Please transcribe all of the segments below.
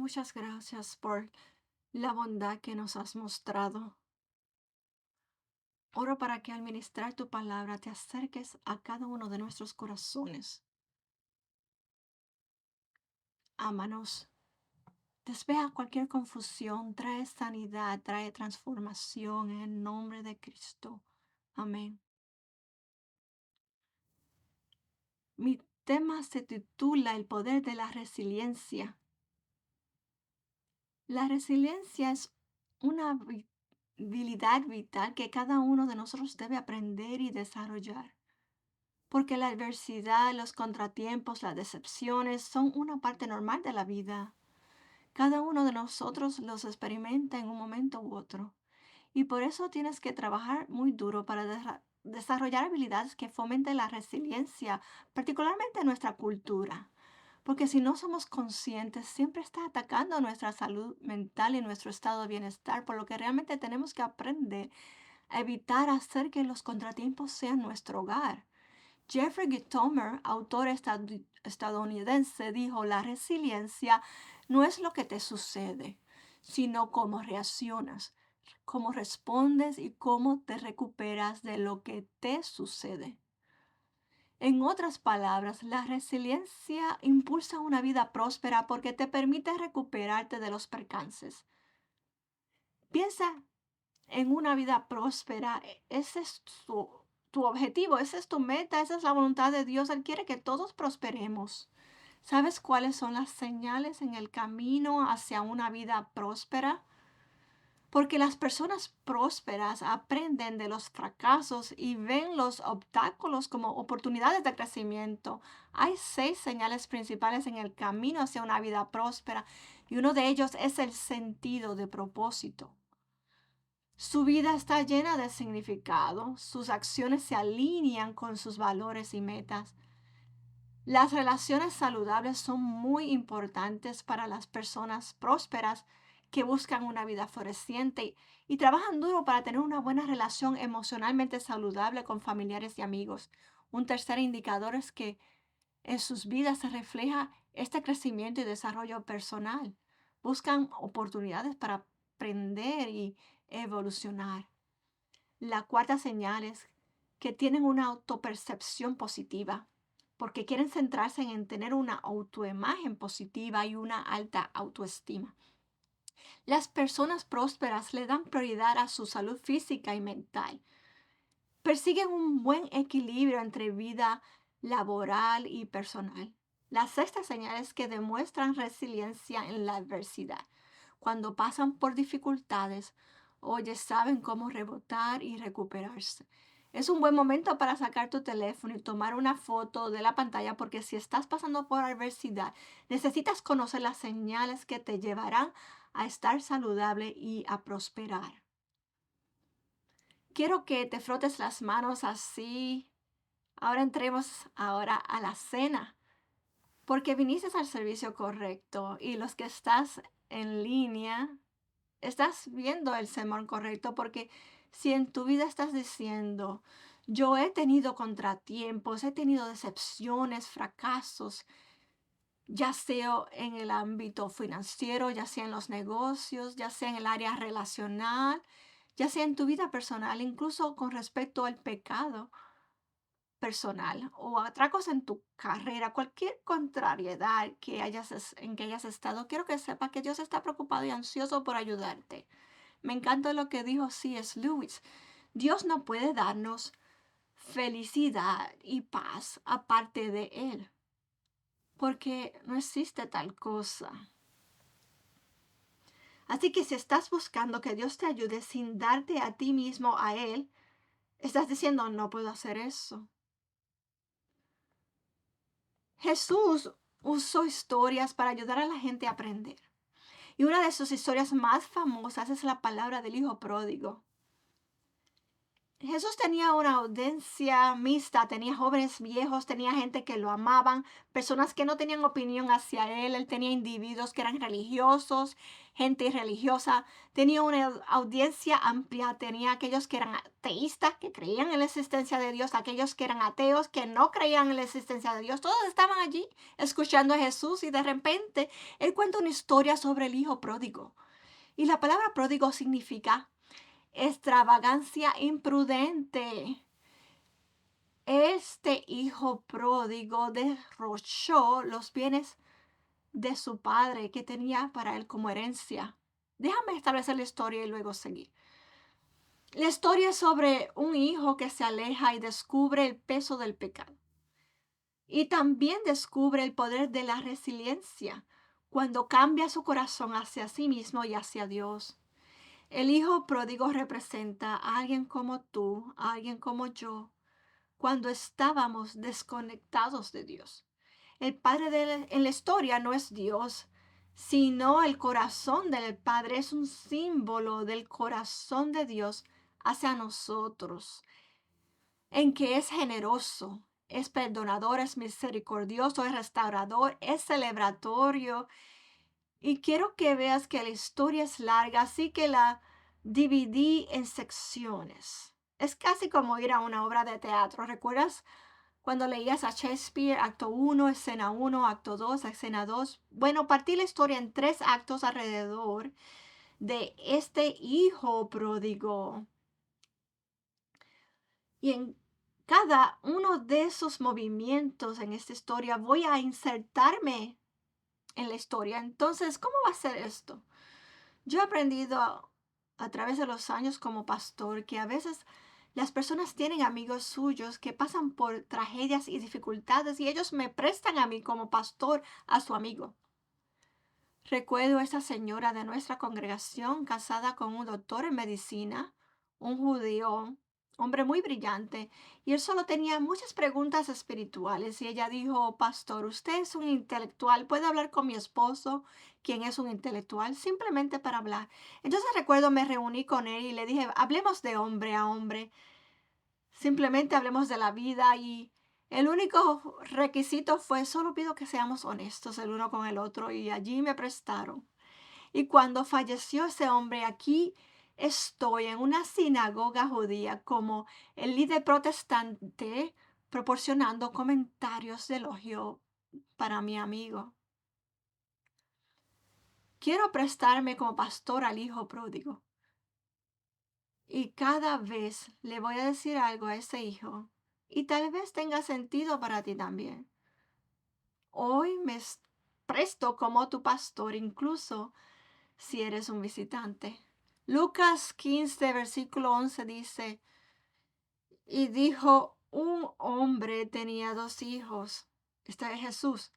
muchas gracias por la bondad que nos has mostrado. Oro para que al ministrar tu palabra te acerques a cada uno de nuestros corazones. Ámanos. Despeja cualquier confusión, trae sanidad, trae transformación en el nombre de Cristo. Amén. Mi tema se titula El poder de la resiliencia. La resiliencia es una habilidad vital que cada uno de nosotros debe aprender y desarrollar, porque la adversidad, los contratiempos, las decepciones son una parte normal de la vida. Cada uno de nosotros los experimenta en un momento u otro, y por eso tienes que trabajar muy duro para desarrollar habilidades que fomenten la resiliencia, particularmente en nuestra cultura. Porque si no somos conscientes, siempre está atacando nuestra salud mental y nuestro estado de bienestar, por lo que realmente tenemos que aprender a evitar hacer que los contratiempos sean nuestro hogar. Jeffrey Gitomer, autor estadounidense, dijo, la resiliencia no es lo que te sucede, sino cómo reaccionas, cómo respondes y cómo te recuperas de lo que te sucede. En otras palabras, la resiliencia impulsa una vida próspera porque te permite recuperarte de los percances. Piensa en una vida próspera. Ese es tu objetivo, esa es tu meta, esa es la voluntad de Dios. Él quiere que todos prosperemos. ¿Sabes cuáles son las señales en el camino hacia una vida próspera? Porque las personas prósperas aprenden de los fracasos y ven los obstáculos como oportunidades de crecimiento. Hay 6 señales principales en el camino hacia una vida próspera y uno de ellos es el sentido de propósito. Su vida está llena de significado, sus acciones se alinean con sus valores y metas. Las relaciones saludables son muy importantes para las personas prósperas que buscan una vida floreciente y trabajan duro para tener una buena relación emocionalmente saludable con familiares y amigos. Un tercer indicador es que en sus vidas se refleja este crecimiento y desarrollo personal. Buscan oportunidades para aprender y evolucionar. La cuarta señal es que tienen una autopercepción positiva, porque quieren centrarse en tener una autoimagen positiva y una alta autoestima. Las personas prósperas le dan prioridad a su salud física y mental. Persiguen un buen equilibrio entre vida laboral y personal. La sexta señal es que demuestran resiliencia en la adversidad. Cuando pasan por dificultades, oye, saben cómo rebotar y recuperarse. Es un buen momento para sacar tu teléfono y tomar una foto de la pantalla porque si estás pasando por adversidad, necesitas conocer las señales que te llevarán a estar saludable y a prosperar. Quiero que te frotes las manos así. Ahora entremos ahora a la cena, porque viniste al servicio correcto y los que estás en línea, estás viendo el sermón correcto, porque si en tu vida estás diciendo, yo he tenido contratiempos, he tenido decepciones, fracasos, ya sea en el ámbito financiero, ya sea en los negocios, ya sea en el área relacional, ya sea en tu vida personal, incluso con respecto al pecado personal o atracos en tu carrera, cualquier contrariedad que en que hayas estado, quiero que sepas que Dios está preocupado y ansioso por ayudarte. Me encanta lo que dijo C.S. Lewis. Dios no puede darnos felicidad y paz aparte de Él, porque no existe tal cosa. Así que si estás buscando que Dios te ayude sin darte a ti mismo a Él, estás diciendo, no puedo hacer eso. Jesús usó historias para ayudar a la gente a aprender. Y una de sus historias más famosas es la palabra del hijo pródigo. Jesús tenía una audiencia mixta, tenía jóvenes viejos, tenía gente que lo amaban, personas que no tenían opinión hacia él, él tenía individuos que eran religiosos, gente irreligiosa, tenía una audiencia amplia, tenía aquellos que eran ateístas, que creían en la existencia de Dios, aquellos que eran ateos, que no creían en la existencia de Dios, todos estaban allí escuchando a Jesús y de repente él cuenta una historia sobre el hijo pródigo. Y la palabra pródigo significa extravagancia imprudente. Este hijo pródigo derrochó los bienes de su padre que tenía para él como herencia. Déjame establecer la historia y luego seguir. La historia es sobre un hijo que se aleja y descubre el peso del pecado. Y también descubre el poder de la resiliencia cuando cambia su corazón hacia sí mismo y hacia Dios. El hijo pródigo representa a alguien como tú, a alguien como yo, cuando estábamos desconectados de Dios. El padre en la historia no es Dios, sino el corazón del padre es un símbolo del corazón de Dios hacia nosotros, en que es generoso, es perdonador, es misericordioso, es restaurador, es celebratorio. Y quiero que veas que la historia es larga, así que la dividí en secciones. Es casi como ir a una obra de teatro. ¿Recuerdas cuando leías a Shakespeare, acto uno, escena uno, acto 2, escena 2? Bueno, partí la historia en tres actos alrededor de este hijo pródigo. Y en cada uno de esos movimientos en esta historia voy a insertarme en la historia. Entonces, ¿cómo va a ser esto? Yo he aprendido a través de los años como pastor que a veces las personas tienen amigos suyos que pasan por tragedias y dificultades y ellos me prestan a mí como pastor a su amigo. Recuerdo a esa señora de nuestra congregación casada con un doctor en medicina, un judío, hombre muy brillante, y él solo tenía muchas preguntas espirituales y ella dijo, pastor, usted es un intelectual, ¿puede hablar con mi esposo, quien es un intelectual, simplemente para hablar? Entonces recuerdo, me reuní con él y le dije, hablemos de hombre a hombre, simplemente hablemos de la vida y el único requisito fue, solo pido que seamos honestos el uno con el otro y allí me prestaron. Y cuando falleció ese hombre, aquí estoy en una sinagoga judía como el líder protestante proporcionando comentarios de elogio para mi amigo. Quiero prestarme como pastor al hijo pródigo. Y cada vez le voy a decir algo a ese hijo. Y tal vez tenga sentido para ti también. Hoy presto como tu pastor, incluso si eres un visitante. Lucas 15, versículo 11 dice, y dijo, un hombre tenía dos hijos. Este es Jesús.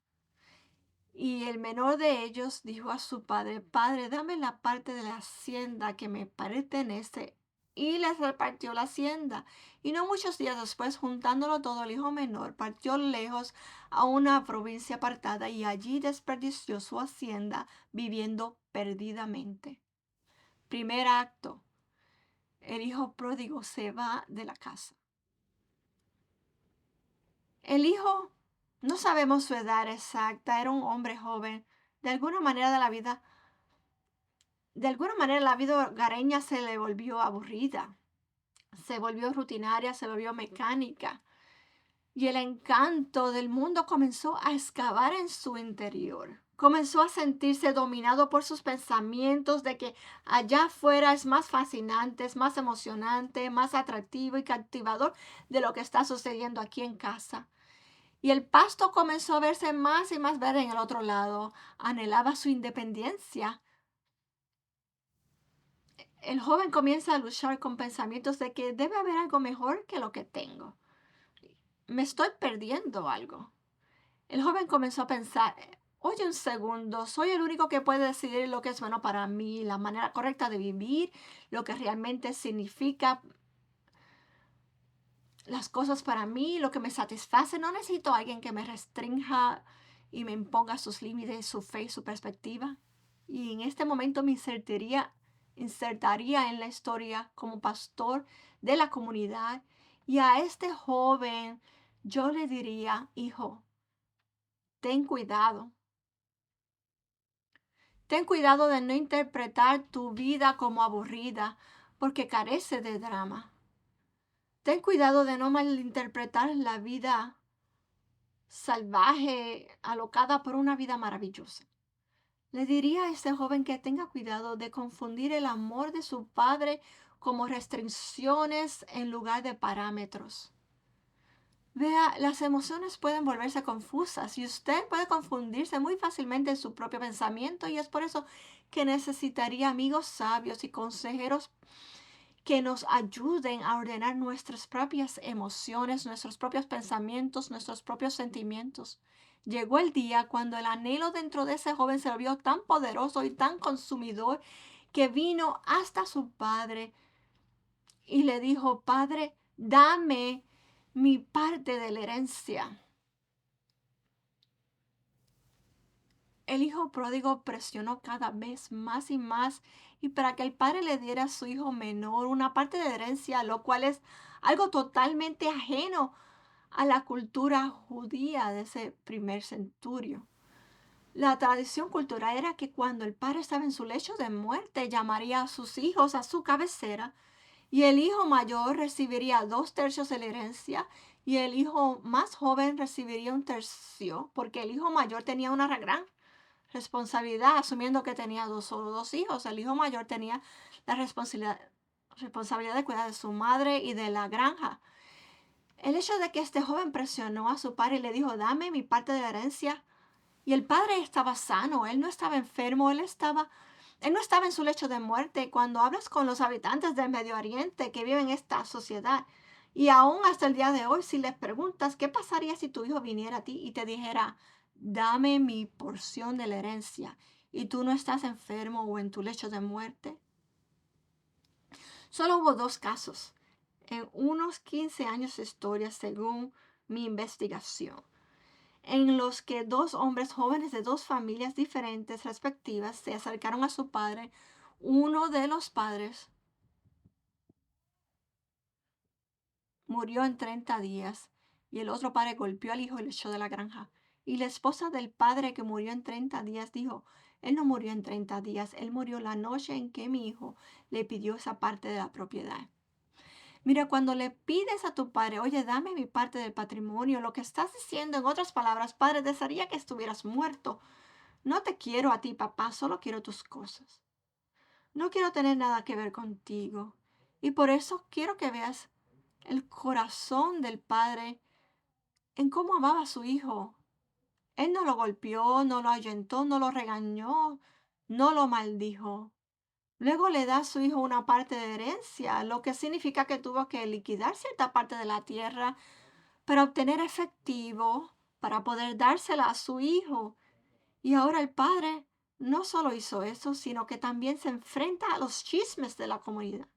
Y el menor de ellos dijo a su padre, Padre, dame la parte de la hacienda que me pertenece. Y les repartió la hacienda. Y no muchos días después, juntándolo todo, el hijo menor partió lejos a una provincia apartada y allí desperdició su hacienda viviendo perdidamente. Primer acto, el hijo pródigo se va de la casa. El hijo, no sabemos su edad exacta, era un hombre joven. De alguna manera la vida hogareña se le volvió aburrida, se volvió rutinaria, se volvió mecánica. Y el encanto del mundo comenzó a excavar en su interior. Comenzó a sentirse dominado por sus pensamientos de que allá afuera es más fascinante, es más emocionante, más atractivo y captivador de lo que está sucediendo aquí en casa. Y el pasto comenzó a verse más y más verde en el otro lado. Anhelaba su independencia. El joven comienza a luchar con pensamientos de que debe haber algo mejor que lo que tengo. Me estoy perdiendo algo. El joven comenzó a pensar, oye un segundo, soy el único que puede decidir lo que es bueno para mí, la manera correcta de vivir, lo que realmente significa las cosas para mí, lo que me satisface. No necesito a alguien que me restrinja y me imponga sus límites, su fe y su perspectiva. Y en este momento me insertaría insertaría en la historia como pastor de la comunidad. Y a este joven yo le diría, hijo, ten cuidado. Ten cuidado de no interpretar tu vida como aburrida, porque carece de drama. Ten cuidado de no malinterpretar la vida salvaje, alocada por una vida maravillosa. Le diría a este joven que tenga cuidado de confundir el amor de su padre como restricciones en lugar de parámetros. Vea, las emociones pueden volverse confusas y usted puede confundirse muy fácilmente en su propio pensamiento, y es por eso que necesitaría amigos sabios y consejeros que nos ayuden a ordenar nuestras propias emociones, nuestros propios pensamientos, nuestros propios sentimientos. Llegó el día cuando el anhelo dentro de ese joven se volvió tan poderoso y tan consumidor que vino hasta su padre y le dijo: Padre, dame mi parte de la herencia. El hijo pródigo presionó cada vez más y más, y para que el padre le diera a su hijo menor una parte de herencia, lo cual es algo totalmente ajeno a la cultura judía de ese primer centurio. La tradición cultural era que cuando el padre estaba en su lecho de muerte, llamaría a sus hijos a su cabecera, y el hijo mayor recibiría 2/3 de la herencia y el hijo más joven recibiría 1/3, porque el hijo mayor tenía una gran responsabilidad, asumiendo que tenía solo dos hijos. El hijo mayor tenía la responsabilidad de cuidar de su madre y de la granja. El hecho de que este joven presionó a su padre y le dijo: dame mi parte de la herencia, y el padre estaba sano, él no estaba enfermo, él no estaba en su lecho de muerte. Cuando hablas con los habitantes del Medio Oriente que viven en esta sociedad, y aún hasta el día de hoy, si les preguntas qué pasaría si tu hijo viniera a ti y te dijera: dame mi porción de la herencia, y tú no estás enfermo o en tu lecho de muerte. Solo hubo dos casos en unos 15 años de historia, según mi investigación, en los que dos hombres jóvenes de dos familias diferentes respectivas se acercaron a su padre. Uno de los padres murió en 30 días y el otro padre golpeó al hijo y le echó de la granja. Y la esposa del padre que murió en 30 días dijo: él no murió en 30 días, él murió la noche en que mi hijo le pidió esa parte de la propiedad. Mira, cuando le pides a tu padre: oye, dame mi parte del patrimonio, lo que estás diciendo, en otras palabras: padre, desearía que estuvieras muerto. No te quiero a ti, papá, solo quiero tus cosas. No quiero tener nada que ver contigo. Y por eso quiero que veas el corazón del padre en cómo amaba a su hijo. Él no lo golpeó, no lo ahuyentó, no lo regañó, no lo maldijo. Luego le da a su hijo una parte de herencia, lo que significa que tuvo que liquidar cierta parte de la tierra para obtener efectivo, para poder dársela a su hijo. Y ahora el padre no solo hizo eso, sino que también se enfrenta a los chismes de la comunidad.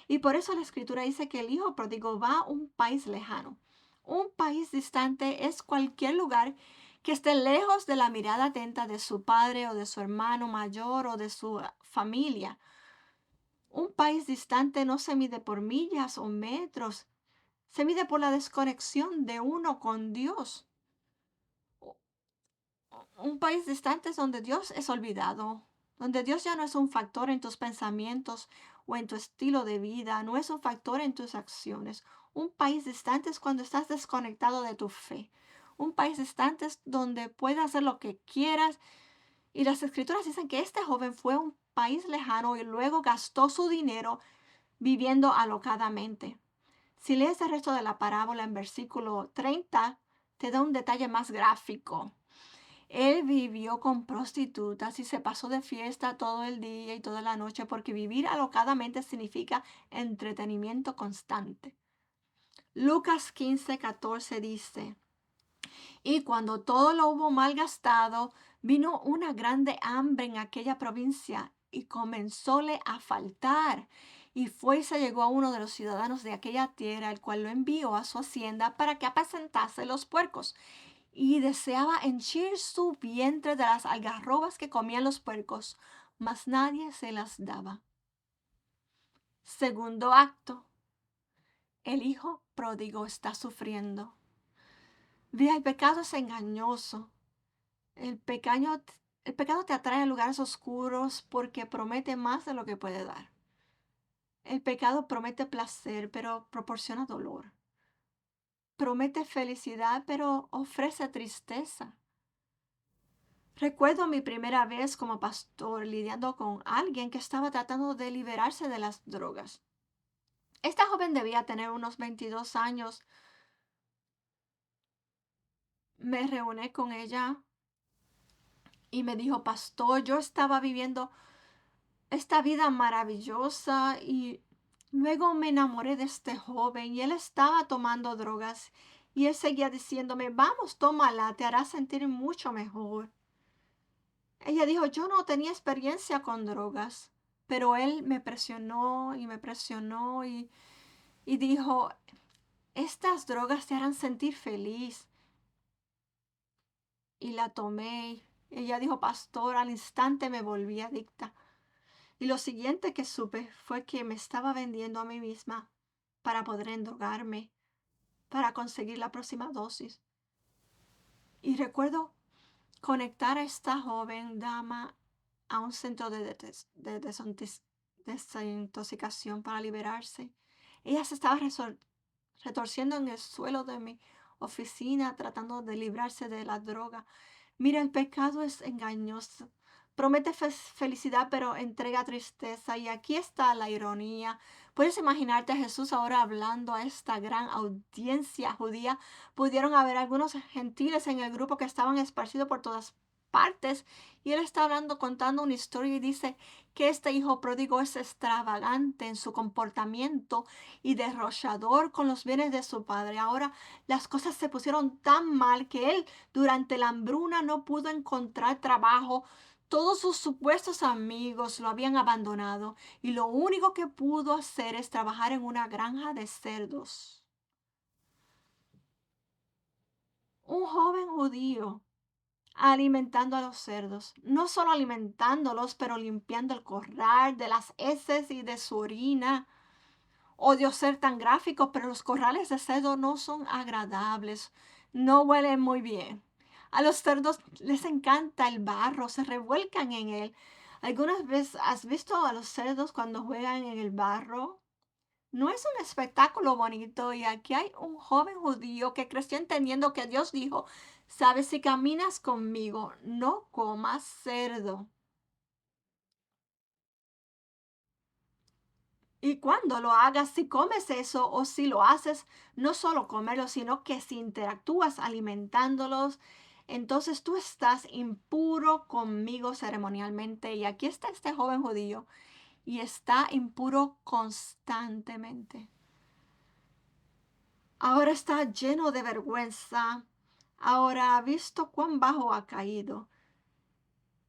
Y por eso la escritura dice que el hijo pródigo va a un país lejano. Un país distante es cualquier lugar que esté lejos de la mirada atenta de su padre o de su hermano mayor o de su familia. Un país distante no se mide por millas o metros, se mide por la desconexión de uno con Dios. Un país distante es donde Dios es olvidado, donde Dios ya no es un factor en tus pensamientos o en tu estilo de vida, no es un factor en tus acciones. Un país distante es cuando estás desconectado de tu fe. Un país distante es donde puedes hacer lo que quieras. Y las escrituras dicen que este joven fue a un país lejano y luego gastó su dinero viviendo alocadamente. Si lees el resto de la parábola en versículo 30, te da un detalle más gráfico. Él vivió con prostitutas y se pasó de fiesta todo el día y toda la noche, porque vivir alocadamente significa entretenimiento constante. Lucas 15:14 dice: y cuando todo lo hubo malgastado, vino una grande hambre en aquella provincia y comenzóle a faltar. Y fue y se llegó a uno de los ciudadanos de aquella tierra, el cual lo envió a su hacienda para que apacentase los puercos, y deseaba henchir su vientre de las algarrobas que comían los puercos, mas nadie se las daba. Segundo acto, el hijo pródigo está sufriendo. Vea, el pecado es engañoso. El pecaño- el pecado te atrae a lugares oscuros porque promete más de lo que puede dar. El pecado promete placer, pero proporciona dolor. Promete felicidad, pero ofrece tristeza. Recuerdo mi primera vez como pastor lidiando con alguien que estaba tratando de liberarse de las drogas. Esta joven debía tener unos 22 años. Me reuní con ella y me dijo, pastor, yo estaba viviendo esta vida maravillosa y luego me enamoré de este joven y él estaba tomando drogas y él seguía diciéndome, vamos, tómala, te hará sentir mucho mejor. Ella dijo, yo no tenía experiencia con drogas, pero él me presionó y dijo, estas drogas te harán sentir feliz. Y la tomé. Ella dijo, pastor, al instante me volví adicta. Y lo siguiente que supe fue que me estaba vendiendo a mí misma para poder endrogarme, para conseguir la próxima dosis. Y recuerdo conectar a esta joven dama a un centro de desintoxicación para liberarse. Ella se estaba retorciendo en el suelo de mi oficina tratando de librarse de la droga. Mira, el pecado es engañoso. Promete felicidad, pero entrega tristeza. Y aquí está la ironía. Puedes imaginarte a Jesús ahora hablando a esta gran audiencia judía. Pudieron haber algunos gentiles en el grupo que estaban esparcidos por todas partes. Y él está hablando, contando una historia y dice que este hijo pródigo es extravagante en su comportamiento y derrochador con los bienes de su padre. Ahora las cosas se pusieron tan mal que él durante la hambruna no pudo encontrar trabajo. Todos sus supuestos amigos lo habían abandonado y lo único que pudo hacer es trabajar en una granja de cerdos. Un joven judío alimentando a los cerdos, no solo alimentándolos, pero limpiando el corral de las heces y de su orina. Odio ser tan gráfico, pero los corrales de cerdo no son agradables, no huelen muy bien. A los cerdos les encanta el barro, se revuelcan en él. ¿Algunas veces has visto a los cerdos cuando juegan en el barro? No es un espectáculo bonito y aquí hay un joven judío que creció entendiendo que Dios dijo, sabes, si caminas conmigo, no comas cerdo. Y cuando lo hagas, si comes eso o si lo haces, no solo comerlo, sino que si interactúas alimentándolos, entonces tú estás impuro conmigo ceremonialmente. Y aquí está este joven judío y está impuro constantemente. Ahora está lleno de vergüenza. Ahora ha visto cuán bajo ha caído.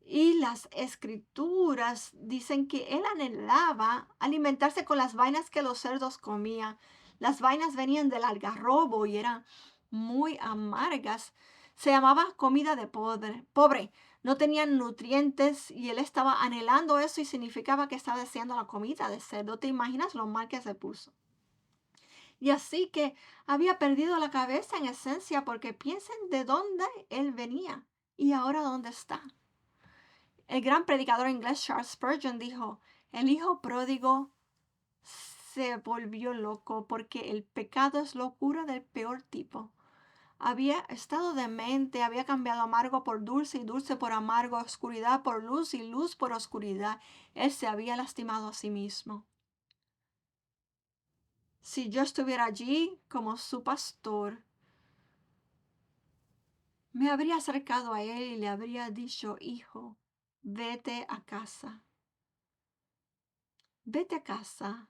Y las escrituras dicen que él anhelaba alimentarse con las vainas que los cerdos comían. Las vainas venían del algarrobo y eran muy amargas. Se llamaba comida de pobre. No tenían nutrientes y él estaba anhelando eso y significaba que estaba deseando la comida de cerdo. ¿Te imaginas lo mal que se puso? Y así que había perdido la cabeza en esencia porque piensen de dónde él venía y ahora dónde está. El gran predicador inglés Charles Spurgeon dijo, el hijo pródigo se volvió loco porque el pecado es locura del peor tipo. Había estado demente, había cambiado amargo por dulce y dulce por amargo, oscuridad por luz y luz por oscuridad. Él se había lastimado a sí mismo. Si yo estuviera allí como su pastor, me habría acercado a él y le habría dicho, hijo, vete a casa, vete a casa.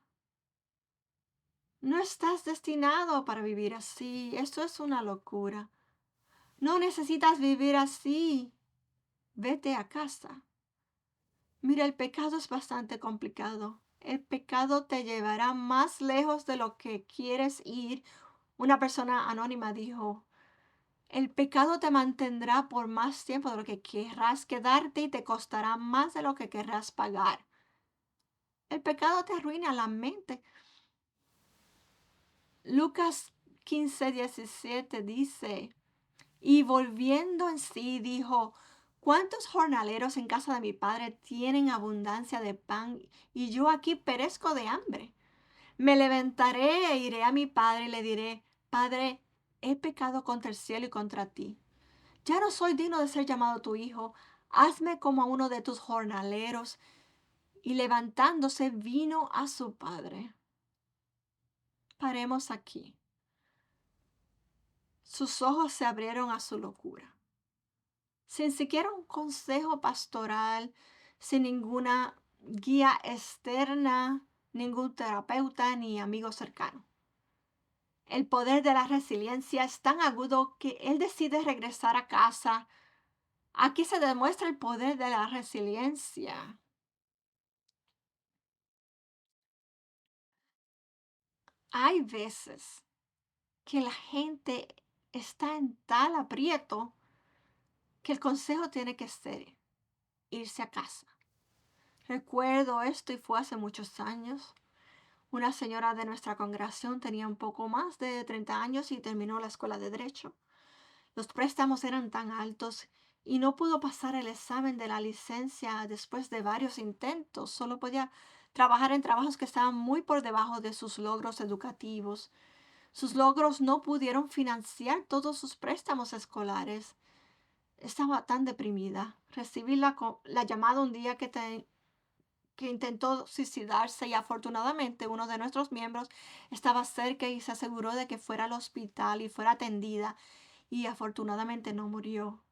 No estás destinado para vivir así. Esto es una locura. No necesitas vivir así. Vete a casa. Mira, el pecado es bastante complicado. El pecado te llevará más lejos de lo que quieres ir. Una persona anónima dijo, el pecado te mantendrá por más tiempo de lo que querrás quedarte y te costará más de lo que querrás pagar. El pecado te arruina la mente. Lucas 15:17 dice, y volviendo en sí dijo, ¿cuántos jornaleros en casa de mi padre tienen abundancia de pan y yo aquí perezco de hambre? Me levantaré e iré a mi padre y le diré, Padre, he pecado contra el cielo y contra ti. Ya no soy digno de ser llamado tu hijo. Hazme como a uno de tus jornaleros. Y levantándose vino a su padre. Paremos aquí. Sus ojos se abrieron a su locura. Sin siquiera un consejo pastoral, sin ninguna guía externa, ningún terapeuta ni amigo cercano. El poder de la resiliencia es tan agudo que él decide regresar a casa. Aquí se demuestra el poder de la resiliencia. Hay veces que la gente está en tal aprieto que el consejo tiene que ser irse a casa. Recuerdo esto y fue hace muchos años. Una señora de nuestra congregación tenía un poco más de 30 años y terminó la escuela de derecho. Los préstamos eran tan altos y no pudo pasar el examen de la licencia después de varios intentos. Solo podía trabajar en trabajos que estaban muy por debajo de sus logros educativos. Sus logros no pudieron financiar todos sus préstamos escolares. Estaba tan deprimida. Recibí la llamada un día que intentó suicidarse y afortunadamente uno de nuestros miembros estaba cerca y se aseguró de que fuera al hospital y fuera atendida y afortunadamente no murió.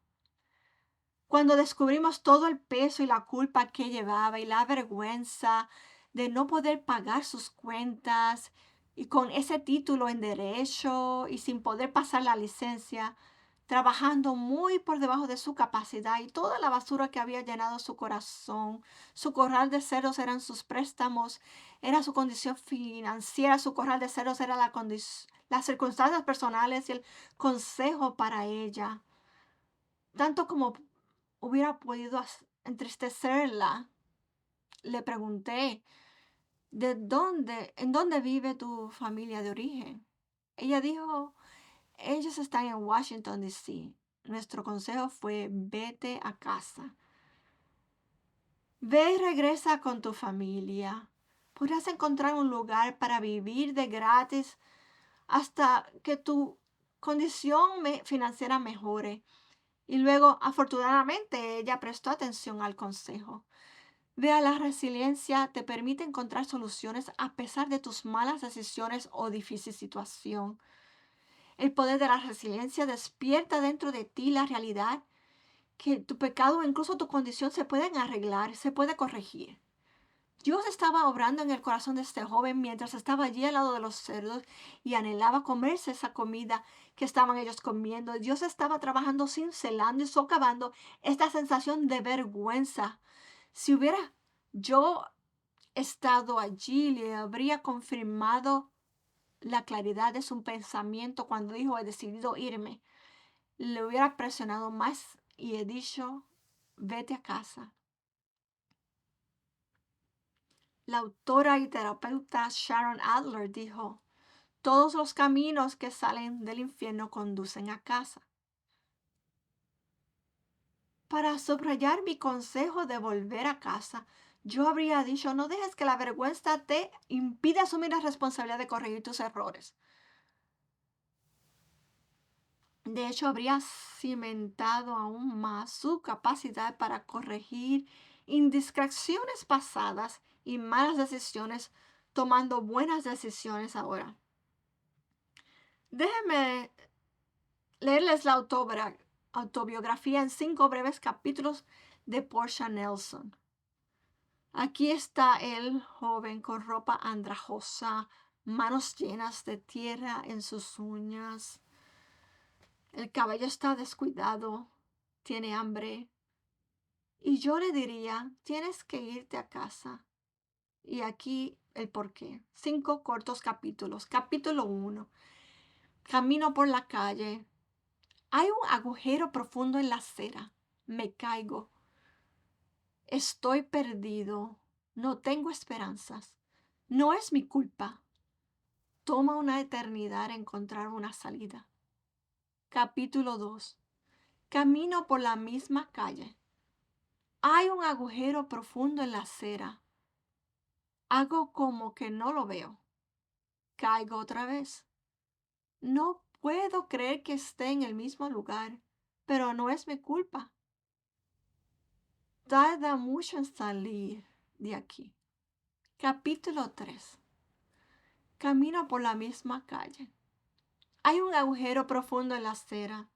Cuando descubrimos todo el peso y la culpa que llevaba y la vergüenza de no poder pagar sus cuentas y con ese título en derecho y sin poder pasar la licencia, trabajando muy por debajo de su capacidad y toda la basura que había llenado su corazón, su corral de ceros eran sus préstamos, era su condición financiera, su corral de ceros era las circunstancias personales y el consejo para ella. Tanto como hubiera podido entristecerla, le pregunté, en dónde vive tu familia de origen? Ella dijo, ellos están en Washington, D.C. Nuestro consejo fue, vete a casa. Ve y regresa con tu familia. Podrás encontrar un lugar para vivir de gratis hasta que tu condición financiera mejore. Y luego, afortunadamente, ella prestó atención al consejo. Vea, la resiliencia te permite encontrar soluciones a pesar de tus malas decisiones o difícil situación. El poder de la resiliencia despierta dentro de ti la realidad que tu pecado o incluso tu condición se pueden arreglar, se puede corregir. Dios estaba obrando en el corazón de este joven mientras estaba allí al lado de los cerdos y anhelaba comerse esa comida que estaban ellos comiendo. Dios estaba trabajando cincelando y socavando esta sensación de vergüenza. Si hubiera yo estado allí, le habría confirmado la claridad de su pensamiento cuando dijo, he decidido irme. Le hubiera presionado más y he dicho, vete a casa. La autora y terapeuta Sharon Adler dijo, todos los caminos que salen del infierno conducen a casa. Para subrayar mi consejo de volver a casa, yo habría dicho, no dejes que la vergüenza te impida asumir la responsabilidad de corregir tus errores. De hecho, habría cimentado aún más su capacidad para corregir indiscreciones pasadas y malas decisiones, tomando buenas decisiones ahora. Déjenme leerles la autobiografía en 5 breves capítulos de Portia Nelson. Aquí está el joven con ropa andrajosa, manos llenas de tierra en sus uñas. El cabello está descuidado, tiene hambre. Y yo le diría, tienes que irte a casa. Y aquí el porqué. 5 cortos capítulos. Capítulo 1. Camino por la calle. Hay un agujero profundo en la acera. Me caigo. Estoy perdido. No tengo esperanzas. No es mi culpa. Toma una eternidad encontrar una salida. Capítulo 2. Camino por la misma calle. Hay un agujero profundo en la acera. Hago como que no lo veo. Caigo otra vez. No puedo creer que esté en el mismo lugar, pero no es mi culpa. Tarda mucho en salir de aquí. Capítulo 3. Camino por la misma calle. Hay un agujero profundo en la acera.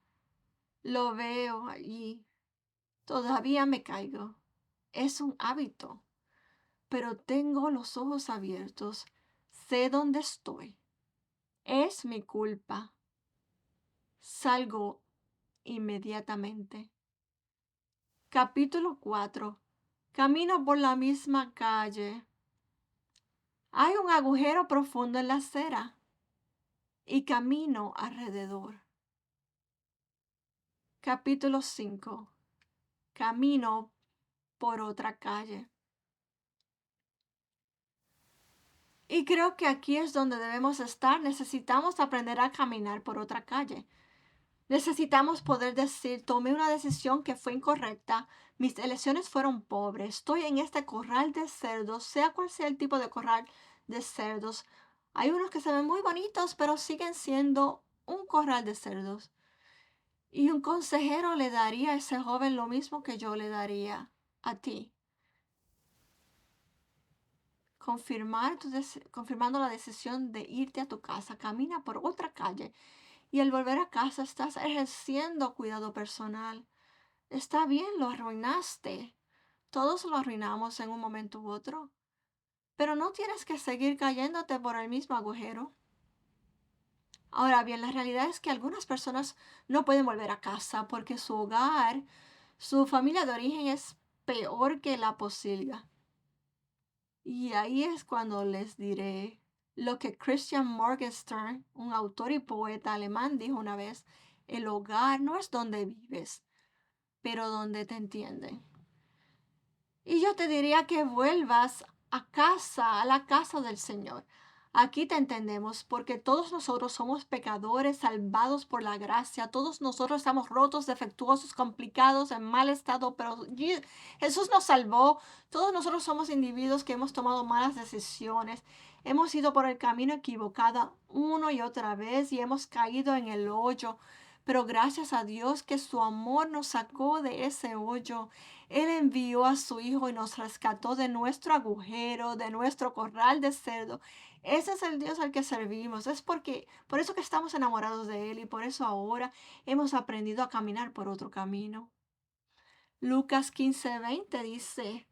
Lo veo allí. Todavía me caigo. Es un hábito, pero tengo los ojos abiertos. Sé dónde estoy. Es mi culpa. Salgo inmediatamente. Capítulo 4. Camino por la misma calle. Hay un agujero profundo en la acera y camino alrededor. Capítulo 5. Camino por otra calle. Y creo que aquí es donde debemos estar. Necesitamos aprender a caminar por otra calle. Necesitamos poder decir, tomé una decisión que fue incorrecta, mis elecciones fueron pobres, estoy en este corral de cerdos, sea cual sea el tipo de corral de cerdos. Hay unos que se ven muy bonitos, pero siguen siendo un corral de cerdos. Y un consejero le daría a ese joven lo mismo que yo le daría a ti. Confirmando la decisión de irte a tu casa, camina por otra calle y al volver a casa estás ejerciendo cuidado personal. Está bien, lo arruinaste. Todos lo arruinamos en un momento u otro. Pero no tienes que seguir cayéndote por el mismo agujero. Ahora bien, la realidad es que algunas personas no pueden volver a casa porque su hogar, su familia de origen es peor que la posilga. Y ahí es cuando les diré lo que Christian Morgenstern, un autor y poeta alemán, dijo una vez: el hogar no es donde vives, pero donde te entienden. Y yo te diría que vuelvas a casa, a la casa del Señor. Aquí te entendemos porque todos nosotros somos pecadores salvados por la gracia. Todos nosotros estamos rotos, defectuosos, complicados, en mal estado, pero Jesús nos salvó. Todos nosotros somos individuos que hemos tomado malas decisiones. Hemos ido por el camino equivocado una y otra vez y hemos caído en el hoyo. Pero gracias a Dios que su amor nos sacó de ese hoyo. Él envió a su Hijo y nos rescató de nuestro agujero, de nuestro corral de cerdo. Ese es el Dios al que servimos. Por eso que estamos enamorados de Él y por eso ahora hemos aprendido a caminar por otro camino. Lucas 15:20 dice: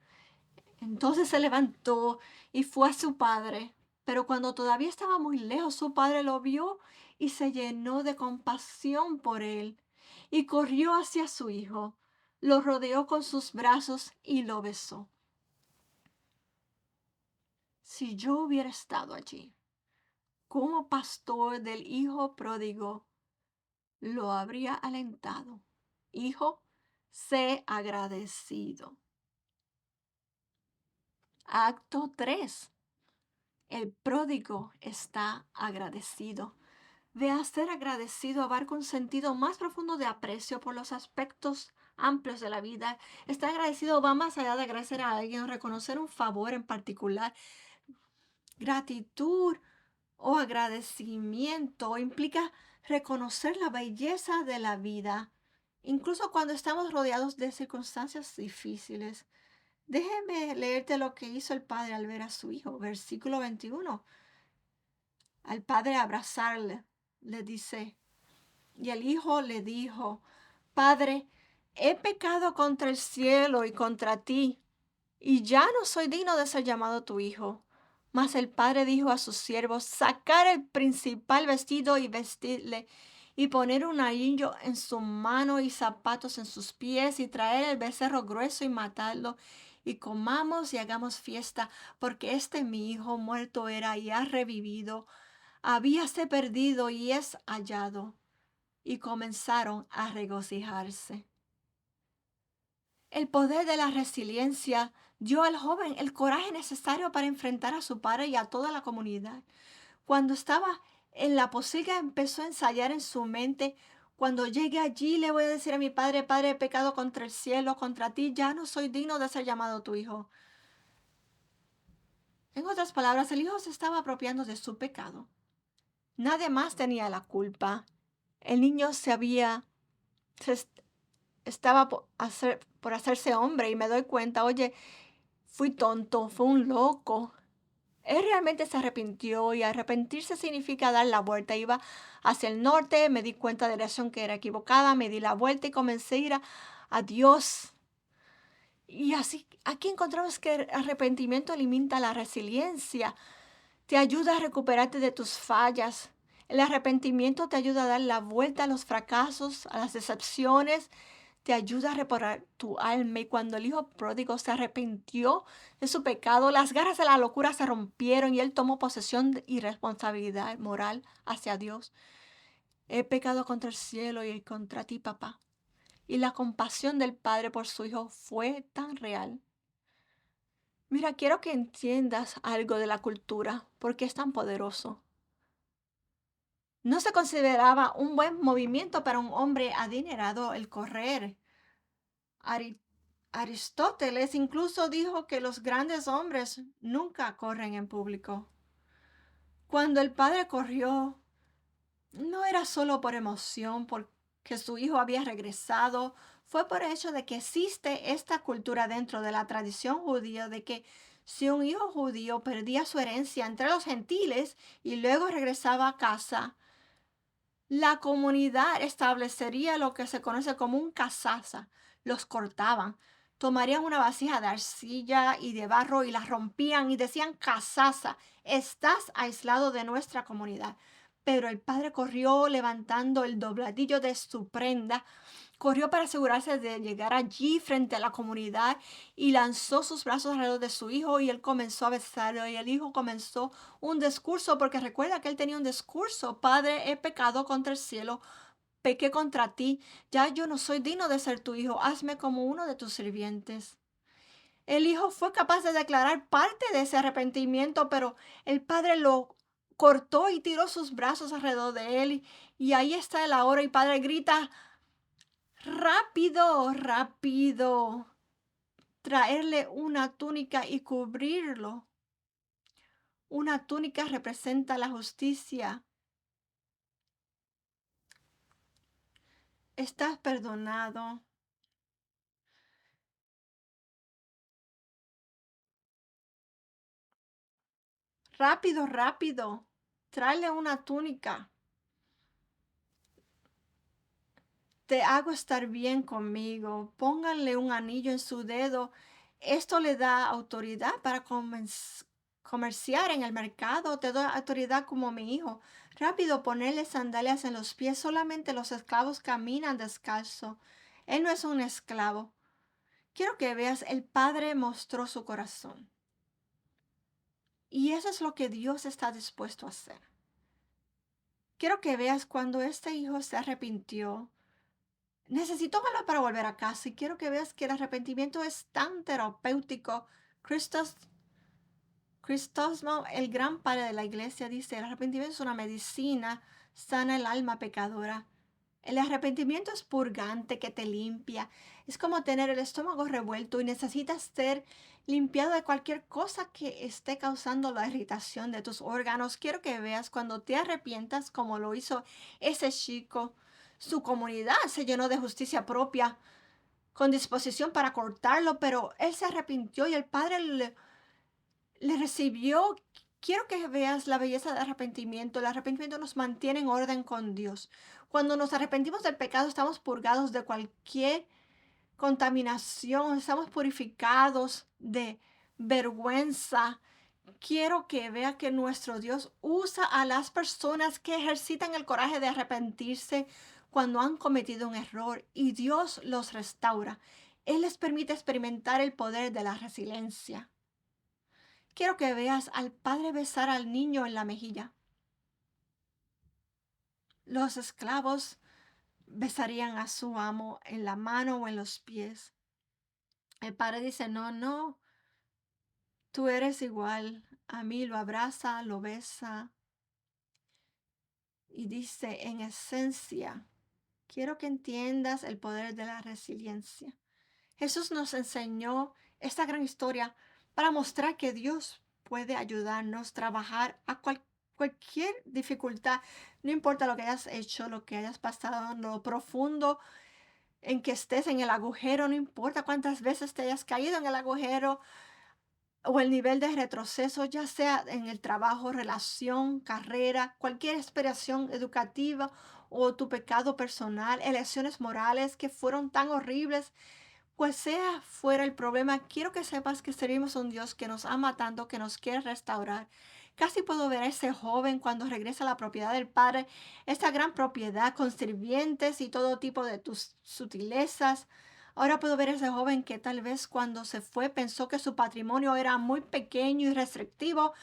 entonces se levantó y fue a su padre. Pero cuando todavía estaba muy lejos, su padre lo vio y se llenó de compasión por él. Y corrió hacia su hijo, lo rodeó con sus brazos y lo besó. Si yo hubiera estado allí, como pastor del hijo pródigo, lo habría alentado. Hijo, sé agradecido. Acto 3. El pródigo está agradecido. De a ser agradecido abarca un sentido más profundo de aprecio por los aspectos amplios de la vida. Estar agradecido va más allá de agradecer a alguien, reconocer un favor en particular. Gratitud o agradecimiento implica reconocer la belleza de la vida, incluso cuando estamos rodeados de circunstancias difíciles. Déjeme leerte lo que hizo el padre al ver a su hijo. Versículo 21. Al padre abrazarle, le dice, y el hijo le dijo: Padre, he pecado contra el cielo y contra ti, y ya no soy digno de ser llamado tu hijo. Mas el padre dijo a sus siervos: sacar el principal vestido y vestirle, y poner un anillo en su mano y zapatos en sus pies, y traer el becerro grueso y matarlo, y comamos y hagamos fiesta, porque este mi hijo muerto era y ha revivido, habíase perdido y es hallado. Y comenzaron a regocijarse. El poder de la resiliencia dio al joven el coraje necesario para enfrentar a su padre y a toda la comunidad. Cuando estaba en la pocilga, empezó a ensayar en su mente: cuando llegue allí le voy a decir a mi padre: Padre, he pecado contra el cielo, contra ti, ya no soy digno de ser llamado tu hijo. En otras palabras, el hijo se estaba apropiando de su pecado. Nadie más tenía la culpa. El niño se est- estaba por hacerse hombre, y me doy cuenta: oye, fui tonto, fue un loco. Él realmente se arrepintió, y arrepentirse significa dar la vuelta. Iba hacia el norte, me di cuenta de la dirección que era equivocada, me di la vuelta y comencé a ir a Dios. Y así aquí encontramos que el arrepentimiento alimenta la resiliencia, te ayuda a recuperarte de tus fallas. El arrepentimiento te ayuda a dar la vuelta a los fracasos, a las decepciones, te ayuda a reparar tu alma. Y cuando el hijo pródigo se arrepintió de su pecado, las garras de la locura se rompieron y él tomó posesión y responsabilidad moral hacia Dios. He pecado contra el cielo y contra ti, papá. Y la compasión del padre por su hijo fue tan real. Mira, quiero que entiendas algo de la cultura, porque es tan poderoso. No se consideraba un buen movimiento para un hombre adinerado el correr. Ari- Aristóteles incluso dijo que los grandes hombres nunca corren en público. Cuando el padre corrió, no era solo por emoción, porque su hijo había regresado, fue por el hecho de que existe esta cultura dentro de la tradición judía de que si un hijo judío perdía su herencia entre los gentiles y luego regresaba a casa, la comunidad establecería lo que se conoce como un casaza. Los cortaban, tomarían una vasija de arcilla y de barro y la rompían y decían: casaza, estás aislado de nuestra comunidad. Pero el padre corrió levantando el dobladillo de su prenda. Corrió para asegurarse de llegar allí frente a la comunidad y lanzó sus brazos alrededor de su hijo, y él comenzó a besarlo, y el hijo comenzó un discurso, porque recuerda que él tenía un discurso: Padre, he pecado contra el cielo, pequé contra ti, ya yo no soy digno de ser tu hijo, hazme como uno de tus sirvientes. El hijo fue capaz de declarar parte de ese arrepentimiento, pero el padre lo cortó y tiró sus brazos alrededor de él, y ahí está él ahora, y padre grita: rápido, rápido, traerle una túnica y cubrirlo. Una túnica representa la justicia. Estás perdonado. Rápido, rápido, tráele una túnica. Te hago estar bien conmigo. Pónganle un anillo en su dedo. Esto le da autoridad para comerciar en el mercado. Te doy autoridad como mi hijo. Rápido, ponerle sandalias en los pies. Solamente los esclavos caminan descalzo. Él no es un esclavo. Quiero que veas, el Padre mostró su corazón. Y eso es lo que Dios está dispuesto a hacer. Quiero que veas cuando este hijo se arrepintió. Necesito ganas para volver a casa, y quiero que veas que el arrepentimiento es tan terapéutico. Christos, Cristósmo, el gran padre de la iglesia, dice: el arrepentimiento es una medicina, sana el alma pecadora. El arrepentimiento es purgante, que te limpia. Es como tener el estómago revuelto y necesitas ser limpiado de cualquier cosa que esté causando la irritación de tus órganos. Quiero que veas cuando te arrepientas, como lo hizo ese chico. Su comunidad se llenó de justicia propia, con disposición para cortarlo, pero él se arrepintió y el Padre le recibió. Quiero que veas la belleza del arrepentimiento. El arrepentimiento nos mantiene en orden con Dios. Cuando nos arrepentimos del pecado, estamos purgados de cualquier contaminación, estamos purificados de vergüenza. Quiero que vea que nuestro Dios usa a las personas que ejercitan el coraje de arrepentirse cuando han cometido un error, y Dios los restaura. Él les permite experimentar el poder de la resiliencia. Quiero que veas al padre besar al niño en la mejilla. Los esclavos besarían a su amo en la mano o en los pies. El padre dice: no, no. Tú eres igual a mí, lo abraza, lo besa y dice, en esencia, quiero que entiendas el poder de la resiliencia. Jesús nos enseñó esta gran historia para mostrar que Dios puede ayudarnos a trabajar a cualquier dificultad, no importa lo que hayas hecho, lo que hayas pasado, lo profundo en que estés en el agujero, no importa cuántas veces te hayas caído en el agujero o el nivel de retroceso, ya sea en el trabajo, relación, carrera, cualquier aspiración educativa o tu pecado personal, elecciones morales que fueron tan horribles, cual sea fuera el problema, quiero que sepas que servimos a un Dios que nos ama tanto, que nos quiere restaurar. Casi puedo ver a ese joven cuando regresa a la propiedad del Padre, esta gran propiedad con sirvientes y todo tipo de tus sutilezas. Ahora puedo ver a ese joven que tal vez cuando se fue pensó que su patrimonio era muy pequeño y restrictivo,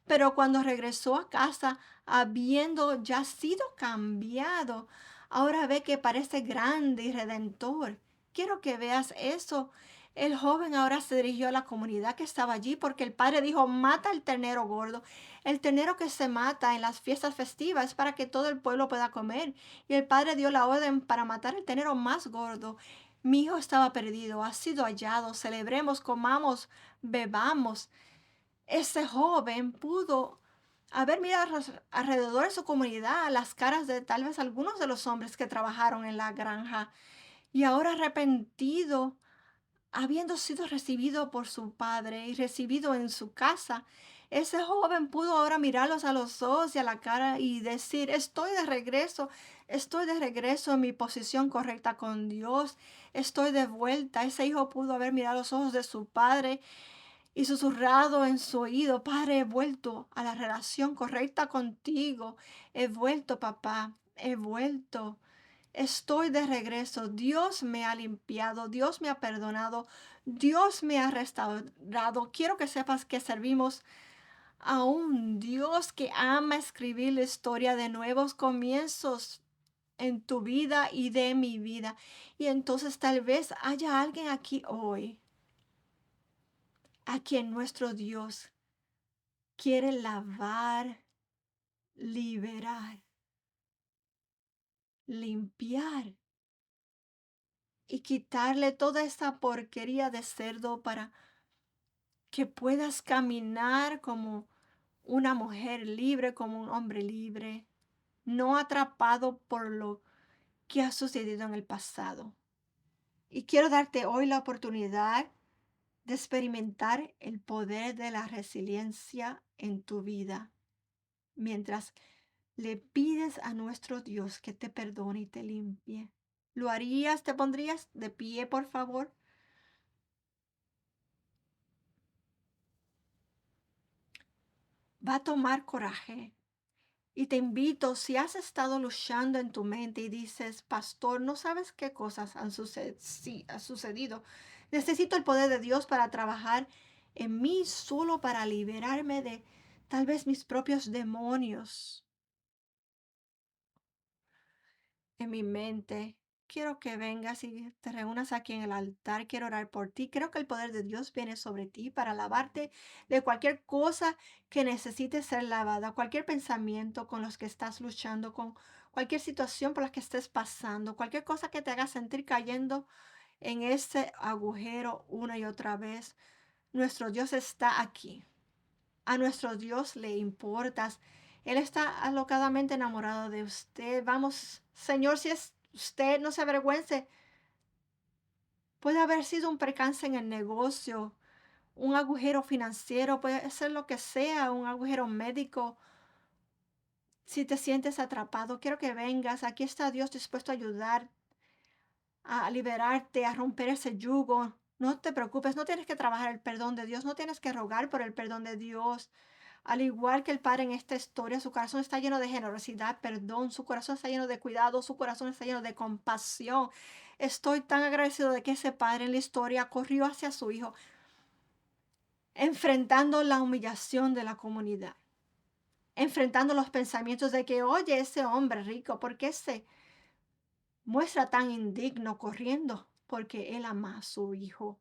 pero cuando regresó a casa, habiendo ya sido cambiado, ahora ve que parece grande y redentor. Quiero que veas eso. El joven ahora se dirigió a la comunidad que estaba allí porque el padre dijo, mata el ternero gordo. El ternero que se mata en las fiestas festivas para que todo el pueblo pueda comer. Y el padre dio la orden para matar el ternero más gordo. Mi hijo estaba perdido, ha sido hallado. Celebremos, comamos, bebamos. Ese joven pudo haber mirado alrededor de su comunidad las caras de tal vez algunos de los hombres que trabajaron en la granja y ahora arrepentido, habiendo sido recibido por su padre y recibido en su casa, ese joven pudo ahora mirarlos a los ojos y a la cara y decir, estoy de regreso en mi posición correcta con Dios, estoy de vuelta. Ese hijo pudo haber mirado los ojos de su padre y susurrado en su oído, Padre, he vuelto a la relación correcta contigo. He vuelto, papá, he vuelto. Estoy de regreso. Dios me ha limpiado, Dios me ha perdonado, Dios me ha restaurado. Quiero que sepas que servimos a un Dios que ama escribir la historia de nuevos comienzos en tu vida y de mi vida. Y entonces tal vez haya alguien aquí hoy a quien nuestro Dios quiere lavar, liberar, limpiar y quitarle toda esa porquería de cerdo para que puedas caminar como una mujer libre, como un hombre libre, no atrapado por lo que ha sucedido en el pasado. Y quiero darte hoy la oportunidad de experimentar el poder de la resiliencia en tu vida mientras le pides a nuestro Dios que te perdone y te limpie. ¿Lo harías? ¿Te pondrías de pie, por favor? Va a tomar coraje. Y te invito, si has estado luchando en tu mente y dices, pastor, no sabes qué cosas han sí, ha sucedido. Necesito el poder de Dios para trabajar en mí solo para liberarme de tal vez mis propios demonios en mi mente. Quiero que vengas y te reúnas aquí en el altar. Quiero orar por ti. Creo que el poder de Dios viene sobre ti para lavarte de cualquier cosa que necesite ser lavada, cualquier pensamiento con los que estás luchando, con cualquier situación por la que estés pasando, cualquier cosa que te haga sentir cayendo en ese agujero una y otra vez. Nuestro Dios está aquí. A nuestro Dios le importas. Él está alocadamente enamorado de usted. Vamos, Señor, si es usted, no se avergüence. Puede haber sido un percance en el negocio, un agujero financiero, puede ser lo que sea, un agujero médico. Si te sientes atrapado, quiero que vengas. Aquí está Dios dispuesto a ayudar, a liberarte, a romper ese yugo. No te preocupes, no tienes que trabajar el perdón de Dios, no tienes que rogar por el perdón de Dios. Al igual que el Padre en esta historia, su corazón está lleno de generosidad, perdón, su corazón está lleno de cuidado, su corazón está lleno de compasión. Estoy tan agradecido de que ese Padre en la historia corrió hacia su Hijo, enfrentando la humillación de la comunidad, enfrentando los pensamientos de que, oye, ese hombre rico, ¿por qué se muestra tan indigno corriendo? Porque él ama a su Hijo.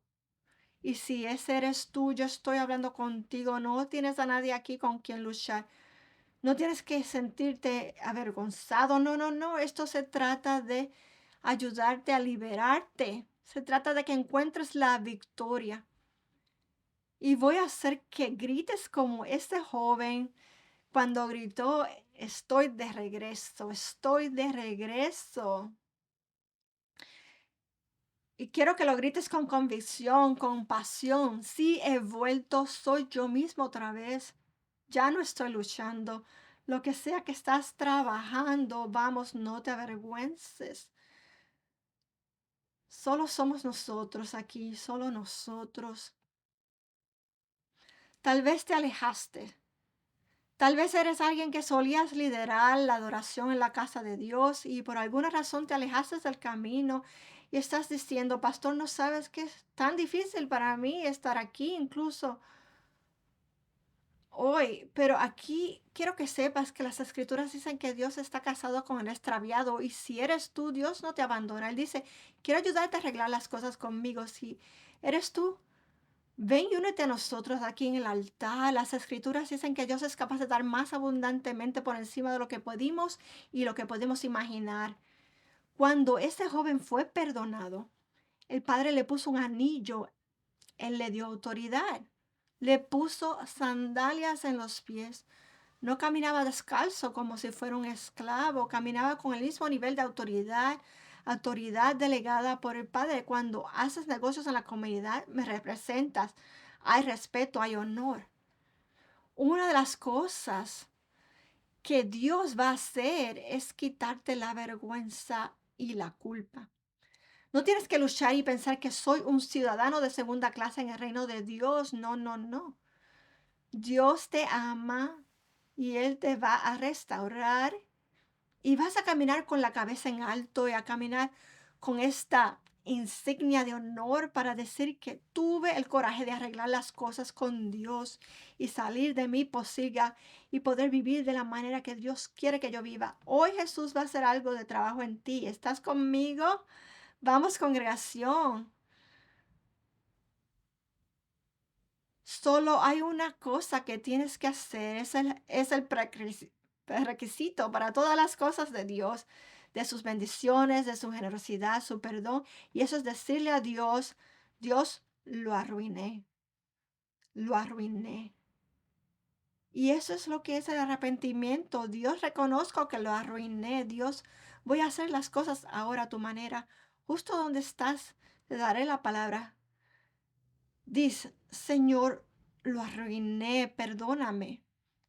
Y si ese eres tú, yo estoy hablando contigo, no tienes a nadie aquí con quien luchar. No tienes que sentirte avergonzado. No, no, no. Esto se trata de ayudarte a liberarte. Se trata de que encuentres la victoria. Y voy a hacer que grites como este joven cuando gritó, estoy de regreso, estoy de regreso. Y quiero que lo grites con convicción, con pasión. Sí, he vuelto, soy yo mismo otra vez. Ya no estoy luchando. Lo que sea que estás trabajando, vamos, no te avergüences. Solo somos nosotros aquí, solo nosotros. Tal vez te alejaste. Tal vez eres alguien que solías liderar la adoración en la casa de Dios y por alguna razón te alejaste del camino y estás diciendo, pastor, no sabes que es tan difícil para mí estar aquí incluso hoy, pero aquí quiero que sepas que las escrituras dicen que Dios está casado con el extraviado y si eres tú, Dios no te abandona. Él dice, quiero ayudarte a arreglar las cosas conmigo. Si eres tú, ven y únete a nosotros aquí en el altar. Las escrituras dicen que Dios es capaz de dar más abundantemente por encima de lo que pudimos y lo que podemos imaginar. Cuando este joven fue perdonado, el Padre le puso un anillo, él le dio autoridad, le puso sandalias en los pies. No caminaba descalzo como si fuera un esclavo, caminaba con el mismo nivel de autoridad, autoridad delegada por el Padre. Cuando haces negocios en la comunidad, me representas. Hay respeto, hay honor. Una de las cosas que Dios va a hacer es quitarte la vergüenza y la culpa. No tienes que luchar y pensar que soy un ciudadano de segunda clase en el reino de Dios. No, no, no. Dios te ama y Él te va a restaurar y vas a caminar con la cabeza en alto y a caminar con esta insignia de honor para decir que tuve el coraje de arreglar las cosas con Dios y salir de mi posiga y poder vivir de la manera que Dios quiere que yo viva. Hoy Jesús va a hacer algo de trabajo en ti. ¿Estás conmigo? Vamos, congregación. Solo hay una cosa que tienes que hacer, es el prerequisito para todas las cosas de Dios, de sus bendiciones, de su generosidad, su perdón. Y eso es decirle a Dios, Dios, lo arruiné, lo arruiné. Y eso es lo que es el arrepentimiento. Dios, reconozco que lo arruiné. Dios, voy a hacer las cosas ahora a tu manera. Justo donde estás, te daré la palabra. Dice, Señor, lo arruiné, perdóname.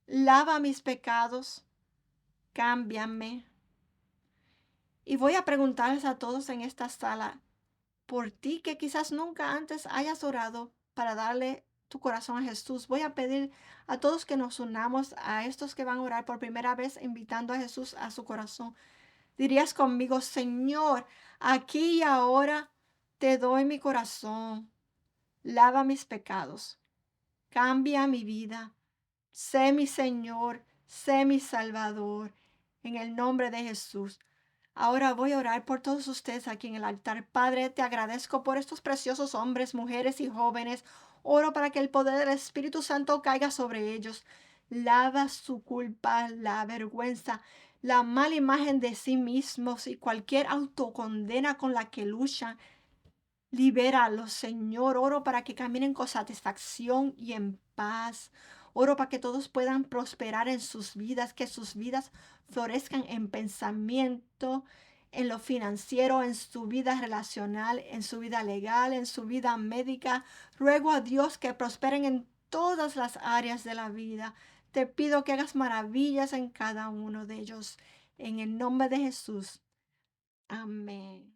Lava mis pecados, cámbiame. Y voy a preguntarles a todos en esta sala, por ti que quizás nunca antes hayas orado para darle tu corazón a Jesús. Voy a pedir a todos que nos unamos a estos que van a orar por primera vez, invitando a Jesús a su corazón. Dirías conmigo, Señor, aquí y ahora te doy mi corazón. Lava mis pecados. Cambia mi vida. Sé mi Señor, sé mi Salvador, en el nombre de Jesús. Ahora voy a orar por todos ustedes aquí en el altar. Padre, te agradezco por estos preciosos hombres, mujeres y jóvenes. Oro para que el poder del Espíritu Santo caiga sobre ellos. Lava su culpa, la vergüenza, la mala imagen de sí mismos y cualquier autocondena con la que luchan. Libéralos, Señor. Oro para que caminen con satisfacción y en paz. Oro para que todos puedan prosperar en sus vidas, que sus vidas florezcan en pensamiento, en lo financiero, en su vida relacional, en su vida legal, en su vida médica. Ruego a Dios que prosperen en todas las áreas de la vida. Te pido que hagas maravillas en cada uno de ellos. En el nombre de Jesús. Amén.